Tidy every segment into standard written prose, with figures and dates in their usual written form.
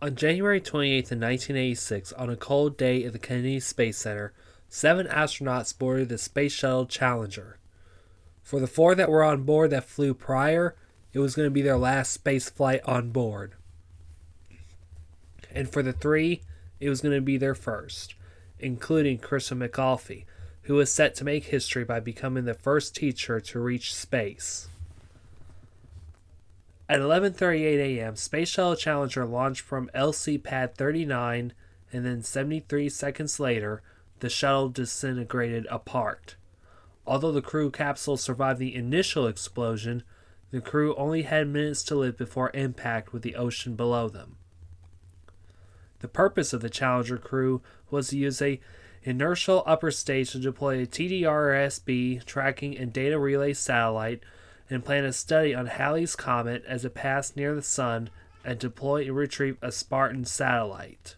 On January 28th, 1986, on a cold day at the Kennedy Space Center, 7 astronauts boarded the Space Shuttle Challenger. For the 4 that were on board that flew prior, it was going to be their last space flight on board. And for the 3, it was going to be their first, including Christian McAuliffe, who was set to make history by becoming the first teacher to reach space. At 11:38 a.m., Space Shuttle Challenger launched from LC Pad 39, and then 73 seconds later, the shuttle disintegrated apart. Although the crew capsule survived the initial explosion, the crew only had minutes to live before impact with the ocean below them. The purpose of the Challenger crew was to use a inertial upper stage to deploy a TDRS-B tracking and data relay satellite and plan a study on Halley's Comet as it passed near the Sun and deploy and retrieve a Spartan satellite.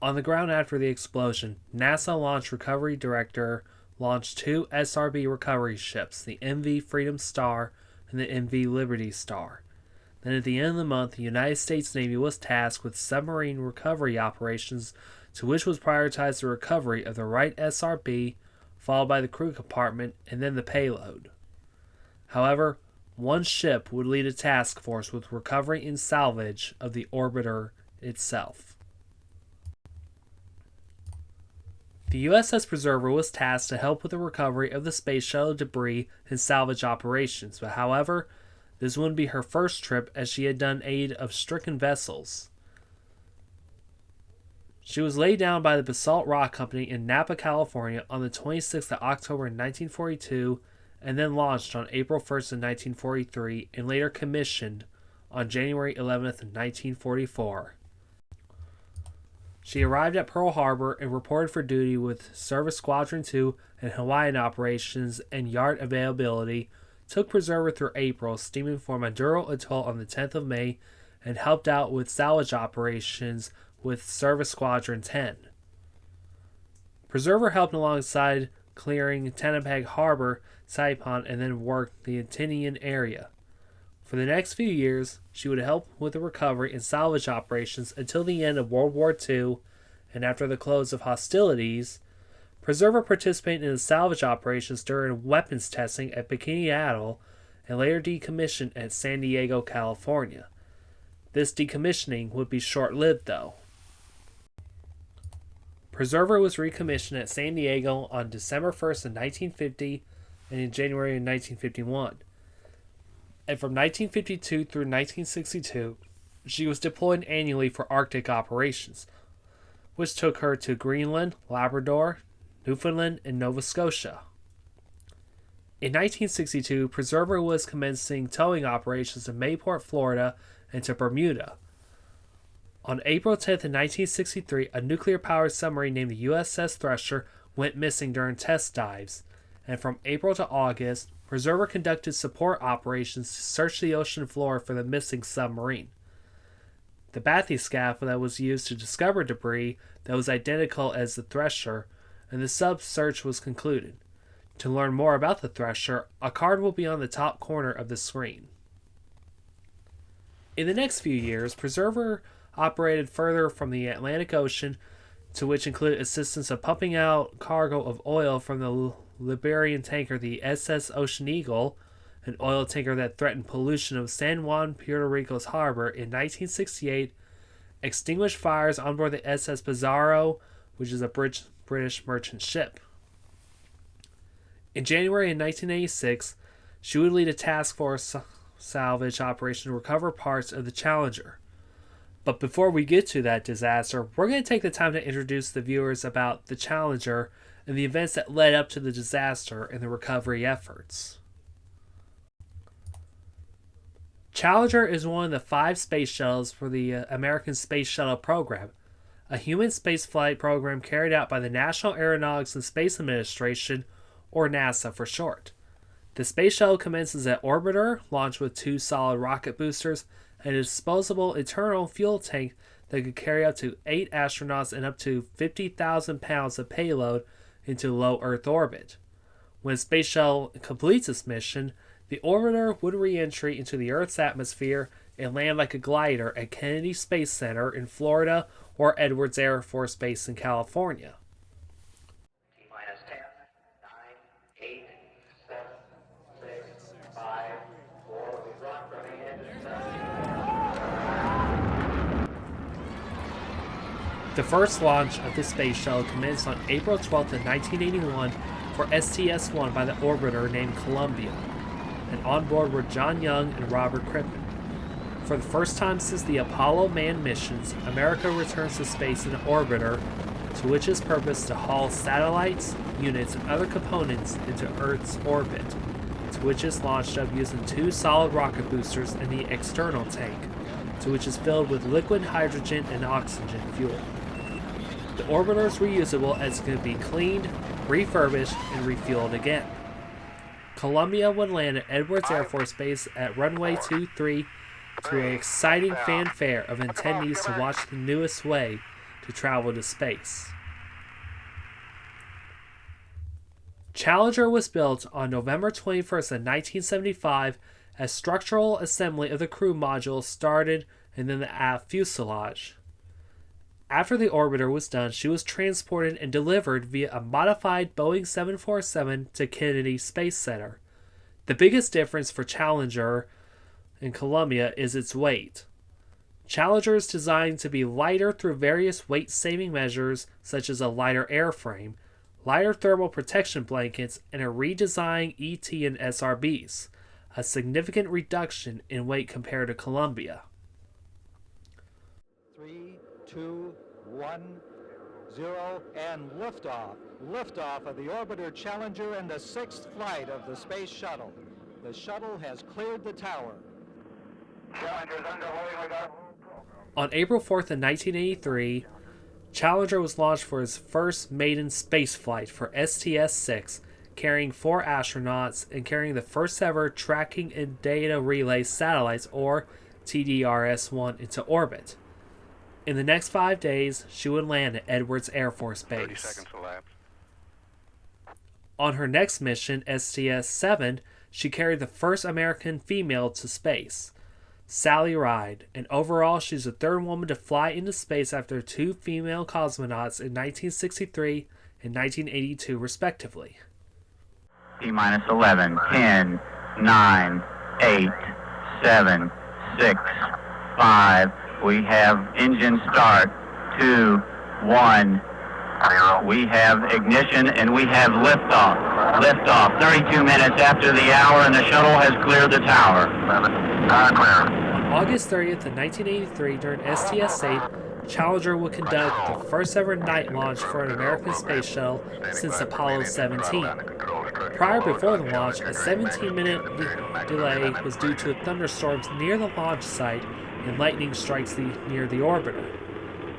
On the ground after the explosion, NASA launch recovery director launched 2 SRB recovery ships, the MV Freedom Star and the MV Liberty Star. Then at the end of the month, the United States Navy was tasked with submarine recovery operations, to which was prioritized the recovery of the right SRB, followed by the crew compartment, and then the payload. However, one ship would lead a task force with recovery and salvage of the orbiter itself. The USS Preserver was tasked to help with the recovery of the space shuttle debris and salvage operations, but however, this wouldn't be her first trip, as she had done aid of stricken vessels. She was laid down by the Basalt Rock Company in Napa, California on the 26th of October 1942, and then launched on April 1st, 1943, and later commissioned on January 11th, 1944. She arrived at Pearl Harbor and reported for duty with Service Squadron 2 and Hawaiian operations and yard availability, took Preserver through April, steaming for Maduro Atoll on the 10th of May, and helped out with salvage operations with Service Squadron 10. Preserver helped alongside clearing Tanapag Harbor, Saipan, and then worked the Tinian area. For the next few years, she would help with the recovery and salvage operations until the end of World War II, and after the close of hostilities, Preserver participated in the salvage operations during weapons testing at Bikini Atoll and later decommissioned at San Diego, California. This decommissioning would be short-lived, though. Preserver was recommissioned at San Diego on December 1st of 1950 and in January of 1951. And from 1952 through 1962, she was deployed annually for Arctic operations, which took her to Greenland, Labrador, Newfoundland, and Nova Scotia. In 1962, Preserver was commencing towing operations to Mayport, Florida, and to Bermuda. On April 10th, 1963, a nuclear-powered submarine named the USS Thresher went missing during test dives, and from April to August, Preserver conducted support operations to search the ocean floor for the missing submarine. The bathyscaphe that was used to discover debris that was identical as the Thresher, and the sub-search was concluded. To learn more about the Thresher, a card will be on the top corner of the screen. In the next few years, Preserver operated further from the Atlantic Ocean, to which included assistance of pumping out cargo of oil from the Liberian tanker the SS Ocean Eagle, an oil tanker that threatened pollution of San Juan, Puerto Rico's harbor in 1968, extinguished fires on board the SS Pizarro, which is a British merchant ship. In January of 1986, she would lead a task force salvage operation to recover parts of the Challenger. But before we get to that disaster, we're going to take the time to introduce the viewers about the Challenger and the events that led up to the disaster and the recovery efforts. Challenger is one of the 5 space shuttles for the American Space Shuttle program, a human spaceflight program carried out by the National Aeronautics and Space Administration, or NASA for short. The space shuttle commences at orbiter, launched with 2 solid rocket boosters, and a disposable internal fuel tank that could carry up to 8 astronauts and up to 50,000 pounds of payload into low Earth orbit. When Space Shuttle completes its mission, the orbiter would re-entry into the Earth's atmosphere and land like a glider at Kennedy Space Center in Florida or Edwards Air Force Base in California. T-minus 10, 9, 8, 7, 6, 5, 4, we've run for main engine. The first launch of the space shuttle commenced on April 12, 1981 for STS-1 by the orbiter named Columbia, and on board were John Young and Robert Crippen. For the first time since the Apollo manned missions, America returns to space in an orbiter, to which is purpose to haul satellites, units, and other components into Earth's orbit, to which is launched up using two solid rocket boosters in the external tank, to which is filled with liquid hydrogen and oxygen fuel. The orbiter is reusable as it can be cleaned, refurbished, and refueled again. Columbia would land at Edwards Air Force Base at runway 23 to an exciting fanfare of attendees to watch the newest way to travel to space. Challenger was built on November 21st, 1975 as structural assembly of the crew module started and then the aft fuselage. After the orbiter was done, she was transported and delivered via a modified Boeing 747 to Kennedy Space Center. The biggest difference for Challenger and Columbia is its weight. Challenger is designed to be lighter through various weight-saving measures such as a lighter airframe, lighter thermal protection blankets, and a redesigned ET and SRBs, a significant reduction in weight compared to Columbia. 3, 2, 1, 0, and liftoff. Liftoff of the orbiter Challenger and the sixth flight of the Space Shuttle. The shuttle has cleared the tower. Challenger's underway with our On April 4th, 1983, Challenger was launched for its first maiden space flight for STS-6, carrying 4 astronauts and carrying the first ever Tracking and Data Relay Satellites, or TDRS-1, into orbit. In the next 5 days, she would land at Edwards Air Force Base. 30 seconds elapsed. On her next mission, STS-7, she carried the first American female to space, Sally Ride, and overall she's the third woman to fly into space after 2 female cosmonauts in 1963 and 1982 respectively. T-minus 11, 10, 9, 8, 7, 6, 5. We have engine start. 2, 1. We have ignition and we have liftoff. Liftoff, 32 minutes after the hour, and the shuttle has cleared the tower. On August 30th of 1983, during STS-8, Challenger would conduct the first ever night launch for an American space shuttle since Apollo 17. Before the launch, a 17-minute delay was due to thunderstorms near the launch site and lightning strikes near the orbiter.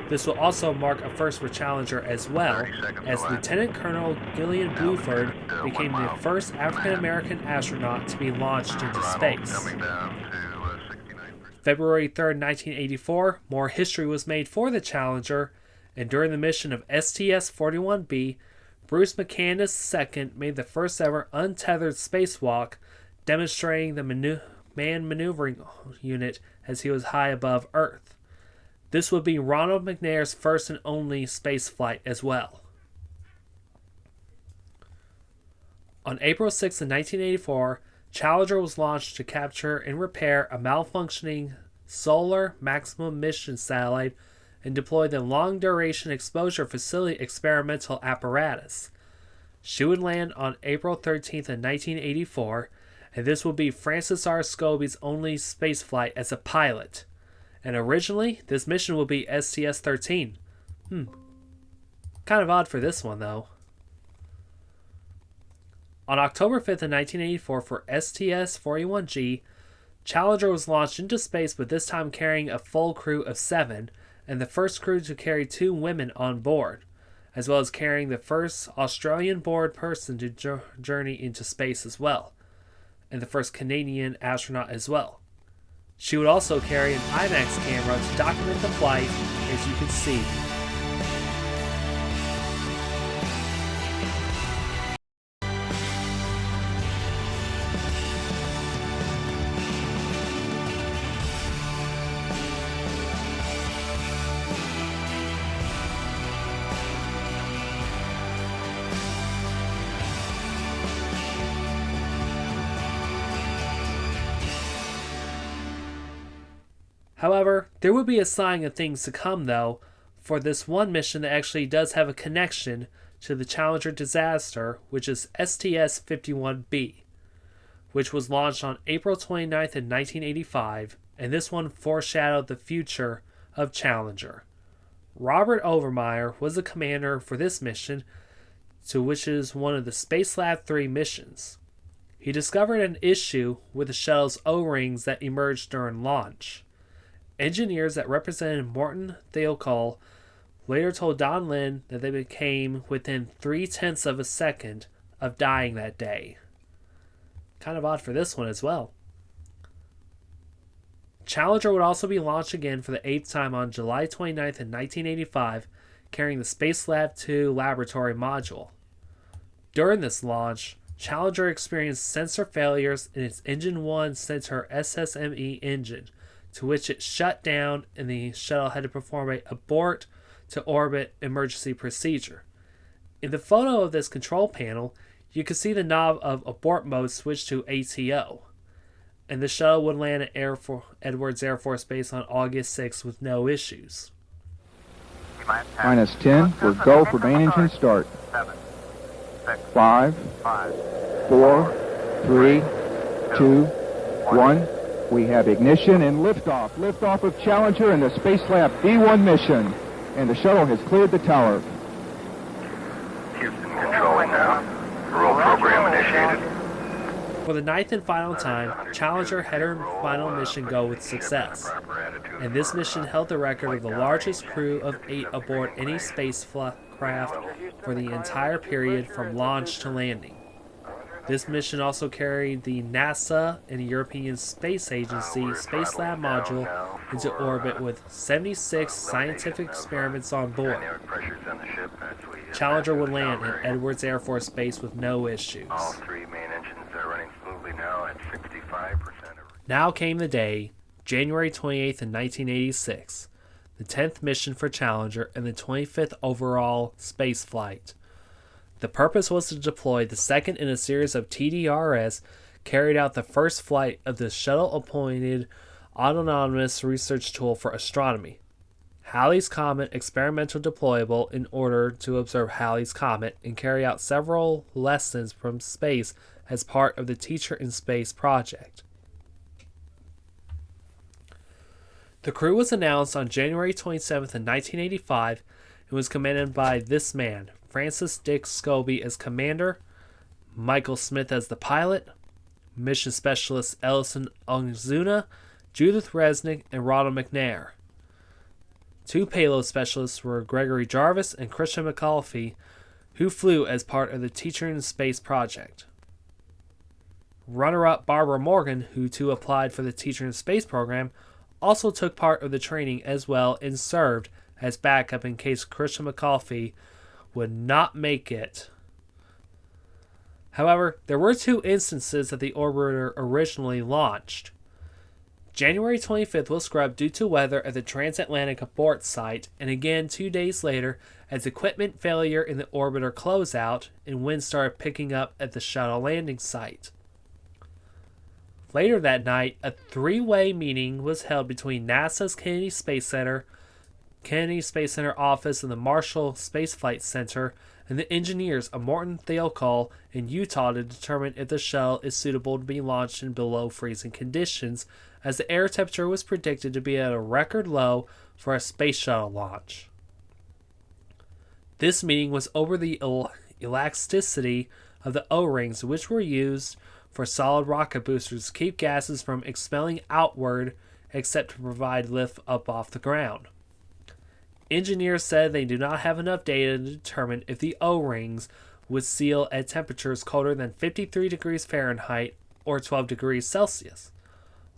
This will also mark a first for Challenger as well, as Lieutenant Colonel Gillian Bluford became the first African-American astronaut to be launched into space. February 3rd, 1984, more history was made for the Challenger, and during the mission of STS-41B, Bruce McCandless II made the first ever untethered spacewalk, demonstrating the manned maneuvering unit as he was high above Earth. This would be Ronald McNair's first and only space flight as well. On April 6, 1984, Challenger was launched to capture and repair a malfunctioning Solar Maximum Mission satellite and deploy the Long Duration Exposure Facility experimental apparatus. She would land on April 13th, 1984, and this would be Francis R. Scobie's only spaceflight as a pilot. And originally, this mission would be STS-13. Kind of odd for this one, though. On October 5th, 1984, for STS-41G, Challenger was launched into space, but this time carrying a full crew of 7, and the first crew to carry 2 women on board, as well as carrying the first Australian-born person to journey into space as well, and the first Canadian astronaut as well. She would also carry an IMAX camera to document the flight, as you can see. However, there would be a sign of things to come, though, for this one mission that actually does have a connection to the Challenger disaster, which is STS-51B, which was launched on April 29th in 1985, and this one foreshadowed the future of Challenger. Robert Overmyer was the commander for this mission, to which is one of the Spacelab 3 missions. He discovered an issue with the shuttle's O-rings that emerged during launch. Engineers that represented Morton Thiokol later told Don Lin that they became within 0.3 of a second of dying that day. Kind of odd for this one as well. Challenger would also be launched again for the 8th time on July 29th in 1985, carrying the Spacelab 2 laboratory module. During this launch, Challenger experienced sensor failures in its Engine 1 Center SSME engine, to which it shut down and the shuttle had to perform a abort to orbit emergency procedure. In the photo of this control panel, you can see the knob of abort mode switch to ATO, and the shuttle would land at Edwards Air Force Base on August 6 with no issues. Minus 10, we're go for main engine start. 5, 4, 3, 2, 1. We have ignition and liftoff. Liftoff of Challenger and the Spacelab B1 mission. And the shuttle has cleared the tower. Houston controlling now. Roll program initiated. For the 9th and final time, Challenger had her final mission go with success, and this mission held the record of the largest crew of 8 aboard any spacecraft for the entire period from launch to landing. This mission also carried the NASA and European Space Agency Spacelab module into orbit with 76 scientific experiments on board. Challenger would land at Edwards Air Force Base with no issues. All 3 main engines are running smoothly now at 65%. Now came the day, January 28th in 1986, the 10th mission for Challenger and the 25th overall space flight. The purpose was to deploy the second in a series of TDRS carried out the first flight of the shuttle-appointed autonomous research tool for astronomy, Halley's Comet experimental deployable in order to observe Halley's Comet and carry out several lessons from space as part of the Teacher in Space project. The crew was announced on January 27th in 1985 and was commanded by this man, Francis Dick Scobie as commander, Michael Smith as the pilot, mission specialists Ellison Ongzuna, Judith Resnick, and Ronald McNair. 2 payload specialists were Gregory Jarvis and Christian McAuliffe, who flew as part of the Teacher in Space project. Runner-up Barbara Morgan, who too applied for the Teacher in Space program, also took part of the training as well and served as backup in case Christian McAuliffe would not make it. However, there were 2 instances that the orbiter originally launched. January 25th was scrubbed due to weather at the transatlantic abort site, and again 2 days later as equipment failure in the orbiter closeout and wind started picking up at the shuttle landing site. Later that night, a 3-way meeting was held between NASA's Kennedy Space Center office and the Marshall Space Flight Center, and the engineers of Morton Thiokol in Utah to determine if the shuttle is suitable to be launched in below freezing conditions, as the air temperature was predicted to be at a record low for a space shuttle launch. This meeting was over the elasticity of the O-rings, which were used for solid rocket boosters to keep gases from expelling outward except to provide lift up off the ground. Engineers said they do not have enough data to determine if the O-rings would seal at temperatures colder than 53 degrees Fahrenheit or 12 degrees Celsius.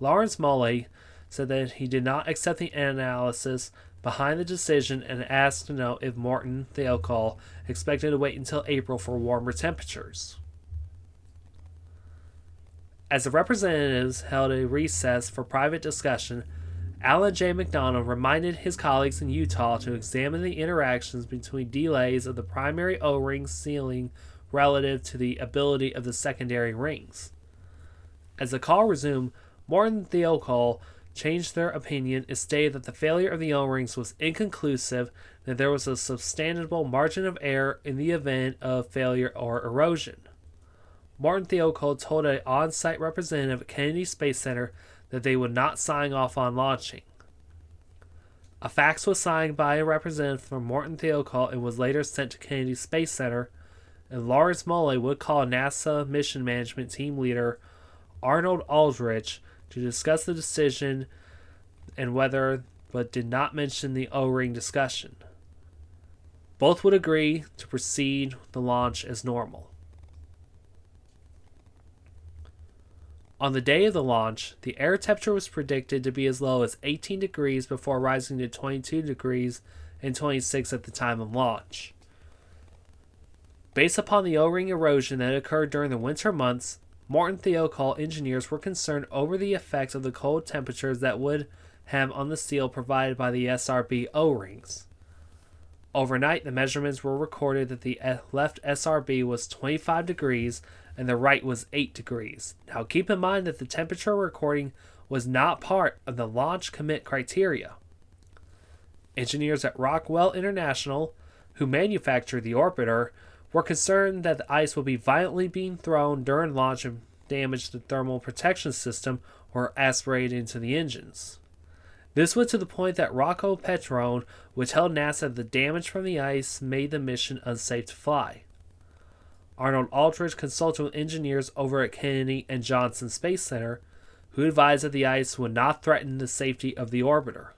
Lawrence Mully said that he did not accept the analysis behind the decision and asked to know if Morton Thiokol expected to wait until April for warmer temperatures. As the representatives held a recess for private discussion, Alan J. McDonald reminded his colleagues in Utah to examine the interactions between delays of the primary O-ring sealing relative to the ability of the secondary rings. As the call resumed, Morton Thiokol changed their opinion and stated that the failure of the O-rings was inconclusive, and that there was a substantial margin of error in the event of failure or erosion. Martin Theokohl told an on-site representative at Kennedy Space Center that they would not sign off on launching. A fax was signed by a representative from Martin Theokohl and was later sent to Kennedy Space Center, and Lawrence Muley would call NASA mission management team leader Arnold Aldrich to discuss the decision and whether, but did not mention the O-ring discussion. Both would agree to proceed the launch as normal. On the day of the launch, the air temperature was predicted to be as low as 18 degrees before rising to 22 degrees and 26 at the time of launch. Based upon the O-ring erosion that occurred during the winter months, Martin Theokohl engineers were concerned over the effects of the cold temperatures that would have on the seal provided by the SRB O-rings. Overnight, the measurements were recorded that the left SRB was 25 degrees and the right was 8 degrees. Now keep in mind that the temperature recording was not part of the launch commit criteria. Engineers at Rockwell International, who manufactured the orbiter, were concerned that the ice would be violently being thrown during launch and damage the thermal protection system or aspirate into the engines. This went to the point that Rocco Petrone would tell NASA that the damage from the ice made the mission unsafe to fly. Arnold Aldrich consulted with engineers over at Kennedy and Johnson Space Center, who advised that the ice would not threaten the safety of the orbiter.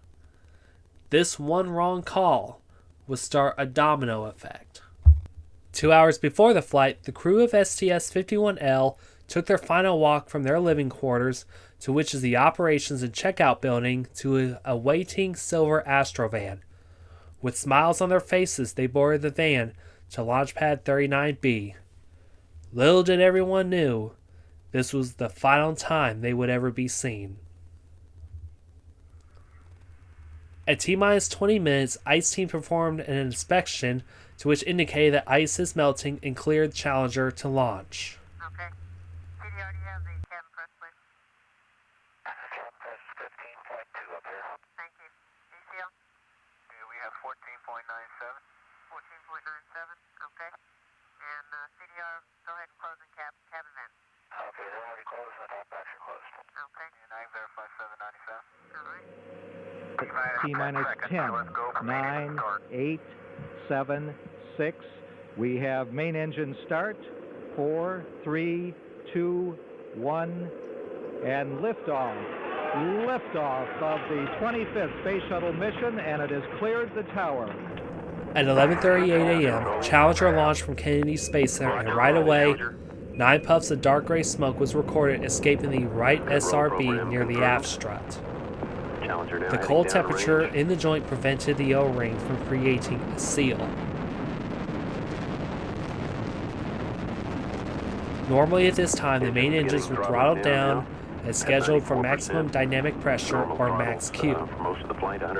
This one wrong call would start a domino effect. 2 hours before the flight, the crew of STS-51L took their final walk from their living quarters, to which is the operations and checkout building, to a waiting silver Astrovan. With smiles on their faces, they boarded the van to Launchpad 39B. Little did everyone know, this was the final time they would ever be seen. At T-minus 20 minutes, ICE team performed an inspection to which indicated that ice is melting and cleared Challenger to launch. Okay. CDR, do you have the cabin press, please? Cabin press 15.2 up here. Thank you. ACL? Yeah, we have 14.97. 14.97, okay. And CDR, go ahead and close the cabin vent. Okay, they're already closed. The top backs are closed. Okay. And I verify 797. All right. T-minus 10, 9, 8, 7, 6. We have main engine start. 4, 3, 2, 1, and liftoff. Liftoff of the 25th Space Shuttle mission, and it has cleared the tower. At 11:38 a.m., Challenger launched from Kennedy Space Center, and right away, 9 puffs of dark gray smoke was recorded escaping the right SRB near the aft strut. The cold temperature in the joint prevented the O-ring from creating a seal. Normally at this time, the main engines were throttled down as scheduled for maximum dynamic pressure, or max Q.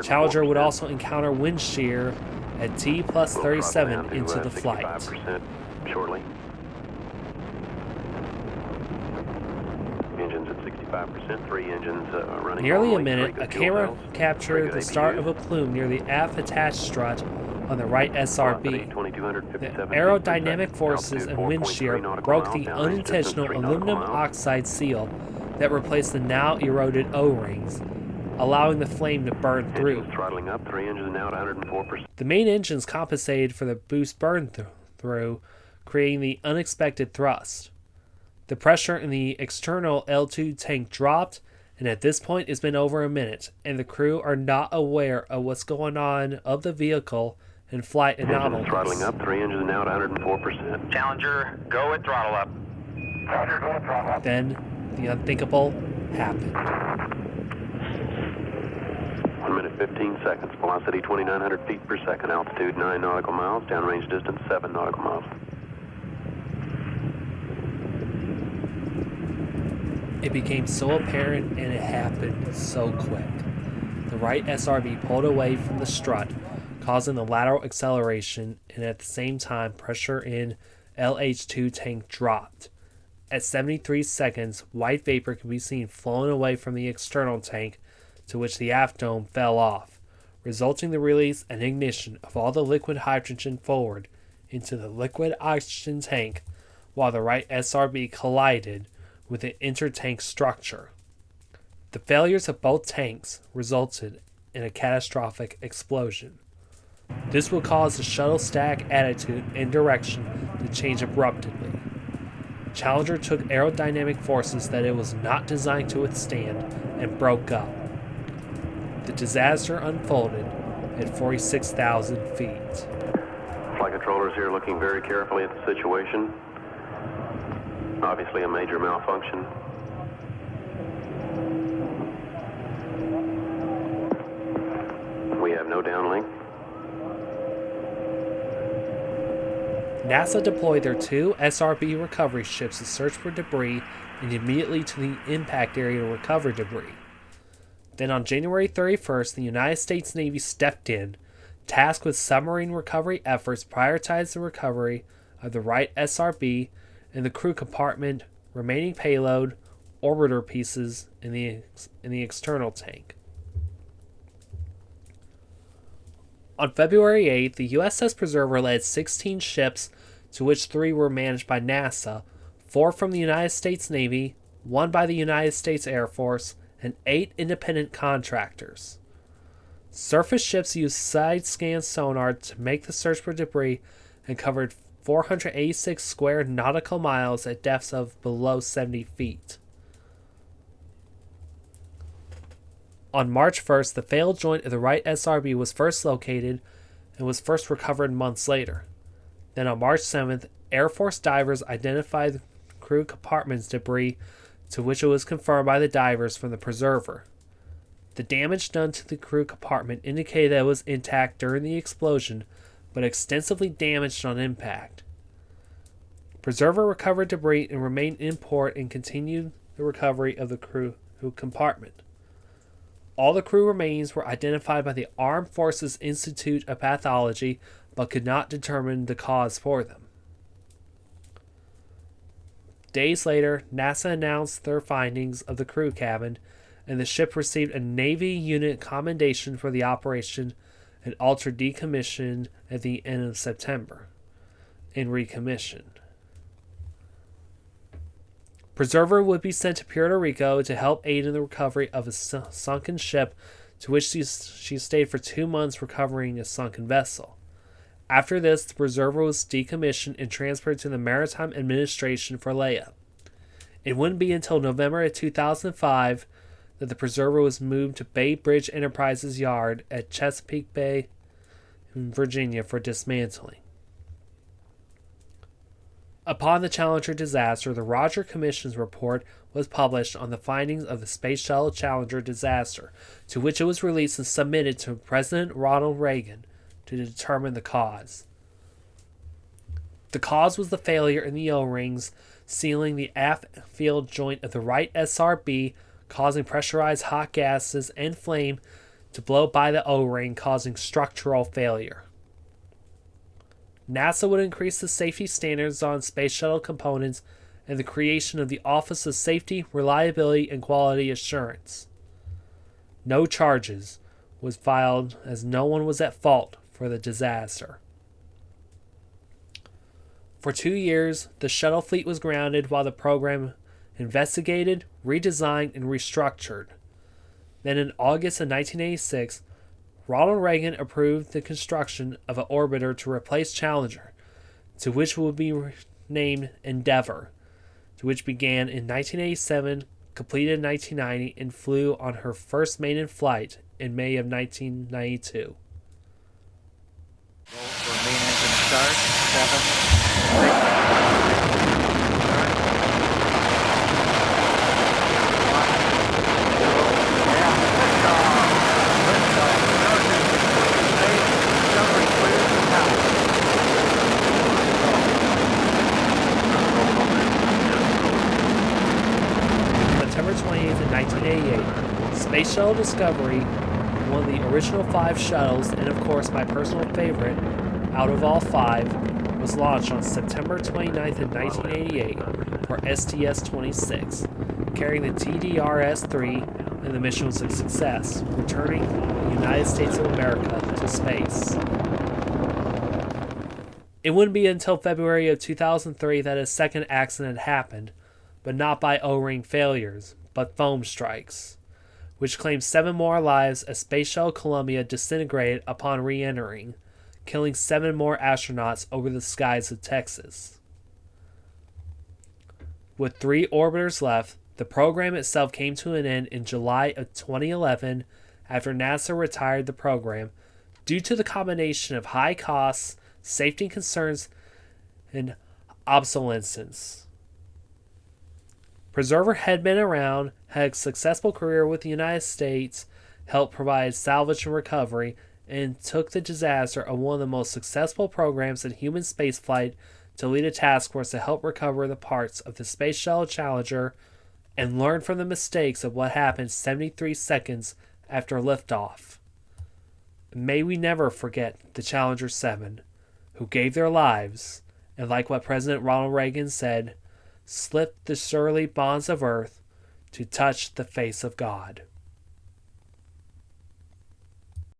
Challenger would also encounter wind shear at T plus 37 into the flight. Shortly. Engines at 65%, 3 engines running. Nearly a minute, a camera captured the start of a plume near the aft attached strut on the right SRB. The aerodynamic forces and wind shear broke the unintentional aluminum oxide seal that replaced the now eroded O-rings, allowing the flame to burn through. Throttling up, 3 engines now at 104%. The main engines compensated for the boost burn through, creating the unexpected thrust. The pressure in the external L2 tank dropped, and at this point it's been over a minute, and the crew are not aware of what's going on of the vehicle and flight anomalies. Throttling up, 3 engines now at 104%. Challenger, go at throttle up. Roger, go throttle up. Then the unthinkable happened. 1 minute 15 seconds. Velocity 2,900 feet per second. Altitude 9 nautical miles. Downrange distance 7 nautical miles. It became so apparent and it happened so quick. The right SRB pulled away from the strut, causing the lateral acceleration, and at the same time pressure in LH2 tank dropped. At 73 seconds, white vapor can be seen flowing away from the external tank, to which the aft dome fell off, resulting in the release and ignition of all the liquid hydrogen forward into the liquid oxygen tank, while the right SRB collided with the intertank structure. The failures of both tanks resulted in a catastrophic explosion. This would cause the shuttle stack attitude and direction to change abruptly. Challenger took aerodynamic forces that it was not designed to withstand and broke up. The disaster unfolded at 46,000 feet. Flight controllers here looking very carefully at the situation. Obviously a major malfunction. We have no downlink. NASA deployed their 2 SRB recovery ships to search for debris and immediately to the impact area to recover debris. Then on January 31st, the United States Navy stepped in, tasked with submarine recovery efforts, prioritized the recovery of the right SRB and the crew compartment, remaining payload, orbiter pieces in the external tank. On February 8th, the USS Preserver led 16 ships, to which 3 were managed by NASA, 4 from the United States Navy, 1 by the United States Air Force, and 8 independent contractors. Surface ships used side-scan sonar to make the search for debris and covered 486 square nautical miles at depths of below 70 feet. On March 1st, the failed joint of the right SRB was first located and was first recovered months later. Then on March 7th, Air Force divers identified the crew compartment's debris, to which it was confirmed by the divers from the Preserver. The damage done to the crew compartment indicated that it was intact during the explosion, but extensively damaged on impact. Preserver recovered debris and remained in port and continued the recovery of the crew compartment. All the crew remains were identified by the Armed Forces Institute of Pathology, but could not determine the cause for them. Days later, NASA announced their findings of the crew cabin, and the ship received a Navy unit commendation for the operation and altered decommissioned at the end of September and recommissioned. Preserver would be sent to Puerto Rico to help aid in the recovery of a sunken ship, to which she stayed for 2 months recovering a sunken vessel. After this, the Preserver was decommissioned and transferred to the Maritime Administration for layup. It wouldn't be until November of 2005 that the Preserver was moved to Bay Bridge Enterprises Yard at Chesapeake Bay in Virginia for dismantling. Upon the Challenger disaster, the Roger Commission's report was published on the findings of the Space Shuttle Challenger disaster, to which it was released and submitted to President Ronald Reagan to determine the cause. The cause was the failure in the O-rings sealing the aft field joint of the right SRB, causing pressurized hot gases and flame to blow by the O-ring, causing structural failure. NASA would increase the safety standards on space shuttle components and the creation of the Office of Safety, Reliability, and Quality Assurance. No charges was filed as no one was at fault for the disaster. For 2 years, the shuttle fleet was grounded while the program investigated, redesigned, and restructured. Then in August of 1986, Ronald Reagan approved the construction of an orbiter to replace Challenger, to which would be named Endeavour, to which began in 1987, completed in 1990, and flew on her first maiden flight in May of 1992. For main engine start, 7, 6, September 28th, 1988, Space Shuttle Discovery, one of the original 5 shuttles, and of course my personal favorite out of all 5, was launched on September 29th of 1988 for STS-26, carrying the TDRS-3 and the mission was a success, returning the United States of America to space. It wouldn't be until February of 2003 that a second accident happened, but not by O-ring failures, but foam strikes, which claimed 7 more lives as Space Shuttle Columbia disintegrated upon re-entering, killing 7 more astronauts over the skies of Texas. With 3 orbiters left, the program itself came to an end in July of 2011 after NASA retired the program due to the combination of high costs, safety concerns, and obsolescence. Preserver had been around, had a successful career with the United States, helped provide salvage and recovery, and took the disaster of one of the most successful programs in human spaceflight to lead a task force to help recover the parts of the Space Shuttle Challenger and learn from the mistakes of what happened 73 seconds after liftoff. May we never forget the Challenger 7, who gave their lives, and like what President Ronald Reagan said, slipped the surly bonds of earth to touch the face of God.